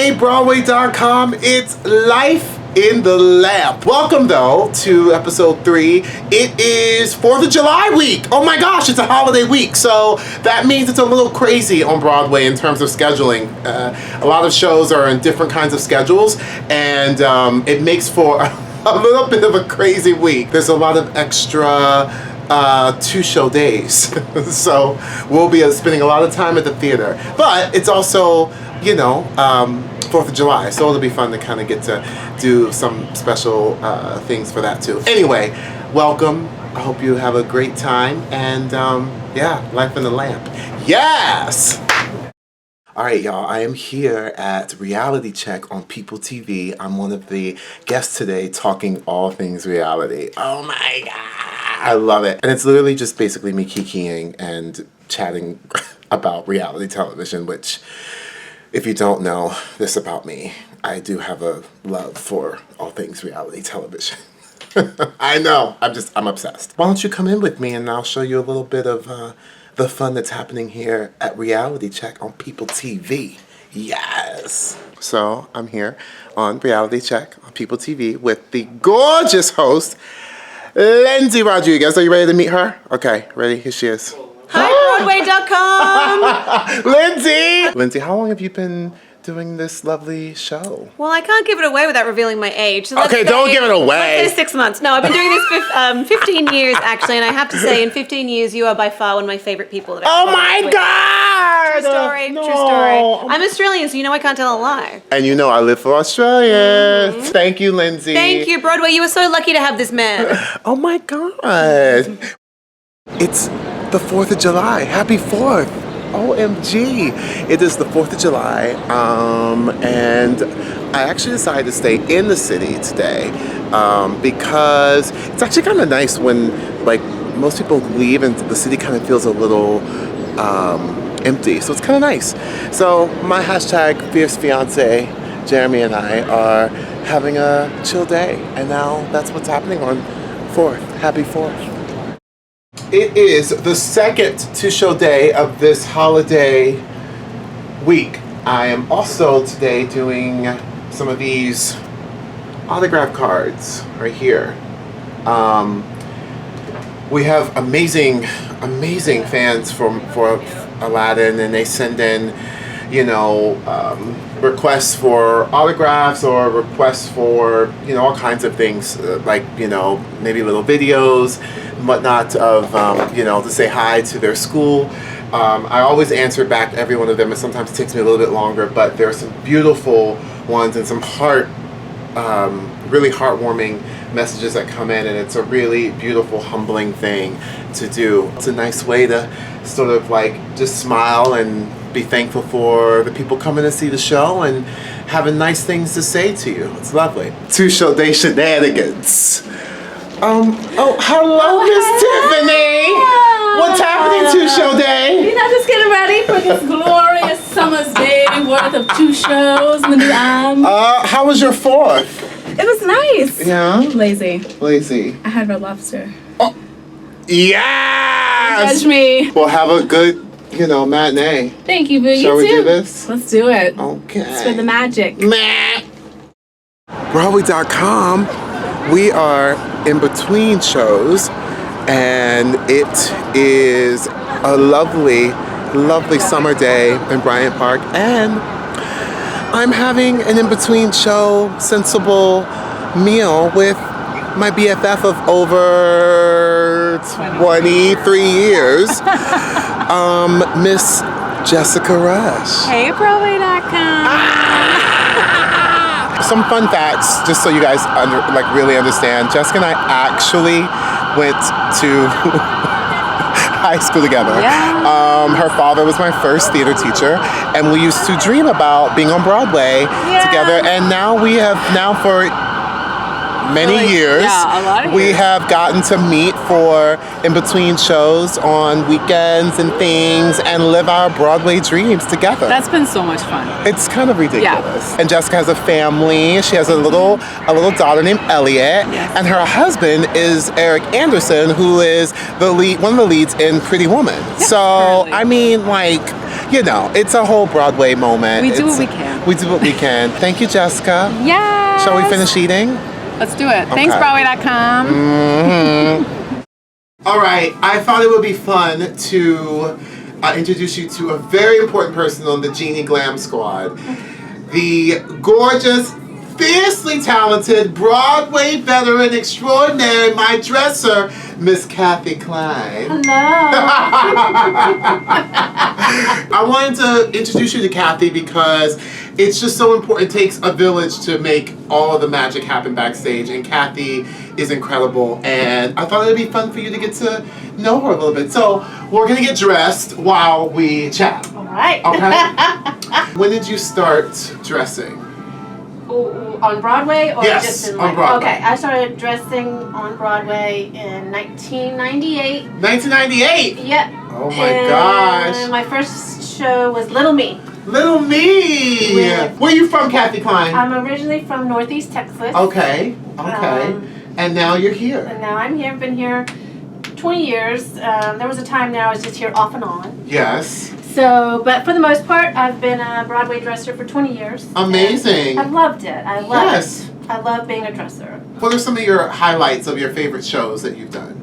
Hey, Broadway.com, it's Life in the Lab. Welcome, though, to episode 3. It is 4th of July week. Oh my gosh, it's a holiday week. So that means it's a little crazy on Broadway in terms of scheduling. A lot of shows are in different kinds of schedules, and it makes for a little bit of a crazy week. There's a lot of extra 2-show days. So we'll be spending a lot of time at the theater. But it's also, 4th of July, so it'll be fun to kind of get to do some special things for that too. Anyway, welcome. I hope you have a great time, and Life in the Lamp. Yes! All right, y'all, I am here at Reality Check on People TV. I'm one of the guests today talking all things reality. Oh my God, I love it. And it's literally just basically me kikiing and chatting about reality television, which, if you don't know this about me, I do have a love for all things reality television. I know, I'm obsessed. Why don't you come in with me and I'll show you a little bit of the fun that's happening here at Reality Check on People TV. Yes. So I'm here on Reality Check on People TV with the gorgeous host, Lindsay Rodriguez. Are you ready to meet her? Okay, ready? Here she is. Hi, Broadway.com! Lindsay, how long have you been doing this lovely show? Well, I can't give it away without revealing my age. So Okay, don't give it away. Let's say 6 months. No, I've been doing this 15 years, actually, and I have to say, in 15 years, you are by far one of my favorite people that I've Oh my with. God! True story, No. true story. I'm Australian, so you know I can't tell a lie. And you know I live for Australia. Mm-hmm. Thank you, Lindsay. Thank you, Broadway. You were so lucky to have this man. Oh my God. It's the 4th of July. Happy 4th. OMG. It is the 4th of July, and I actually decided to stay in the city today because it's actually kind of nice when, most people leave and the city kind of feels a little empty. So it's kind of nice. So my hashtag Fierce Fiance, Jeremy, and I are having a chill day, and now that's what's happening on 4th. Happy 4th. It is the second 2-show day of this holiday week. I am also today doing some of these autograph cards right here. We have amazing fans for Aladdin, and they send in, requests for autographs or requests for, all kinds of things, maybe little videos and whatnot of, to say hi to their school. I always answer back every one of them, and sometimes it takes me a little bit longer, but there are some beautiful ones and some really heartwarming messages that come in, and it's a really beautiful, humbling thing to do. It's a nice way to sort of just smile and be thankful for the people coming to see the show and having nice things to say to you. It's lovely. 2-show day shenanigans. Hello, Miss Tiffany. What's happening, 2-show day? Just getting ready for this glorious summer's day worth of 2 shows and the new album. How was your 4th? It was nice. Yeah? Lazy. I had Red Lobster. Oh, yes! Judge me. Well, have a good, matinee. Thank you, boo. Shall we You too. do this? Let's do it. Okay. Let's for the magic. Broadway.com. We are in between shows, and it is a lovely, lovely summer day in Bryant Park, and I'm having an in-between show, sensible meal with my BFF of over 23 years, Miss Jessica Rush. Hey, Broadway.com. Some fun facts, just so you guys really understand. Jessica and I actually went to high school together. Yeah. Her father was my first theater teacher, and we used to dream about being on Broadway together. And now for many years, a lot of we years. have gotten to meet for in-between shows on weekends and things and live our Broadway dreams together. That's been so much fun. It's kind of ridiculous. And Jessica has a family. She has a little daughter named Elliot, and her husband is Eric Anderson, who is one of the leads in Pretty Woman. So currently. I mean, it's a whole Broadway moment. We do what we can. We do what we can. Thank you, Jessica. Yes. Shall we finish eating? Let's do it. Thanks, Broadway.com. All right, I thought it would be fun to introduce you to a very important person on the Jeannie Glam Squad. The gorgeous, fiercely talented Broadway veteran extraordinary, my dresser, Miss Kathy Klein. Hello. I wanted to introduce you to Kathy because it's just so important. It takes a village to make all of the magic happen backstage, and Kathy is incredible, and I thought it'd be fun for you to get to know her a little bit. So we're gonna get dressed while we chat. All right. Okay? When did you start dressing? On Broadway or Yes, just in on life? Broadway. Okay, I started dressing on Broadway in 1998. 1998? Yep. Oh my gosh. My first show was Little Me. Little Me! With- Where are you from, Kathy Klein? I'm originally from Northeast Texas. Okay. And now you're here. And now I'm here. I've been here 20 years. There was a time there I was just here off and on. Yes. So, but for the most part, I've been a Broadway dresser for 20 years. Amazing. I've loved it. I love Yes. it. I love being a dresser. What are some of your highlights of your favorite shows that you've done?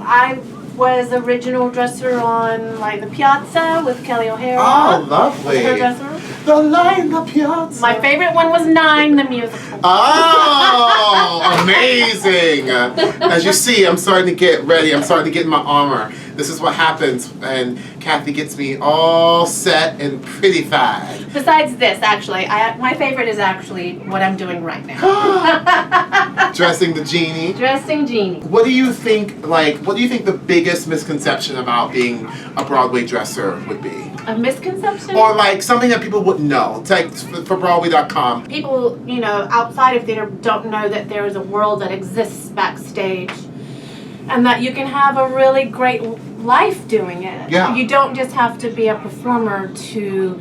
I was original dresser on like the Piazza with Kelly O'Hara. Oh, lovely. Was her dresser. The Lion, the Piazza. My favorite one was Nine, the musical. Oh, amazing. As you see, I'm starting to get ready. I'm starting to get in my armor. This is what happens, and Kathy gets me all set and pretty fine. Besides this, actually, my favorite is actually what I'm doing right now. Dressing the genie. Dressing Jeannie. What do you think the biggest misconception about being a Broadway dresser would be? A misconception? Or like something that people wouldn't know. It's like for Broadway.com. People, outside of theater don't know that there is a world that exists backstage. And that you can have a really great life doing it. Yeah. You don't just have to be a performer to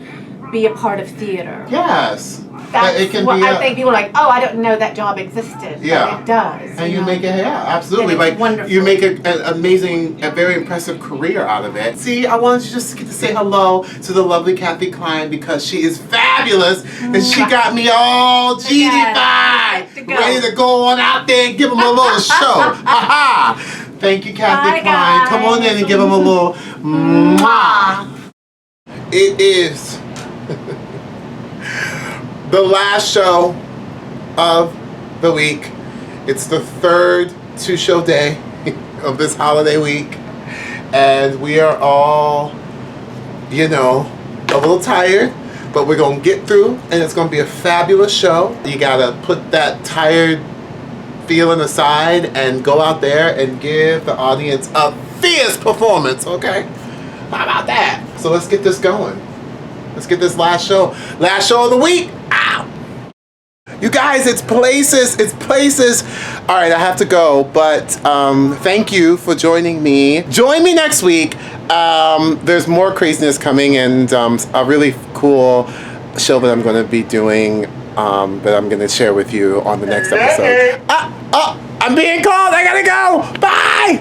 be a part of theater. Yes. That's it can what be I think people are like, oh, I don't know that job existed. Yeah. But it does. And you make it, yeah, absolutely. And it's wonderful. You make an amazing, a very impressive career out of it. See, I wanted you just to get to say hello to the lovely Kathy Klein because she is fabulous and she got me all genie-fied, ready to go on out there and give them a little show. Ha-ha! Thank you, Kathy Bye, Klein. guys. Come on in and give them a little mwah. It is the last show of the week. It's the third two-show day of this holiday week. And we are all, a little tired, but we're going to get through, and it's going to be a fabulous show. You got to put that tired feeling aside and go out there and give the audience a fierce performance, okay? How about that? So let's get this going. Let's get this last show of the week. Ow! You guys, it's Places. All right, I have to go, but thank you for joining me. Join me next week. There's more craziness coming, and a really cool show that I'm going to be doing that I'm going to share with you on the next episode. I'm being called. I gotta go. Bye!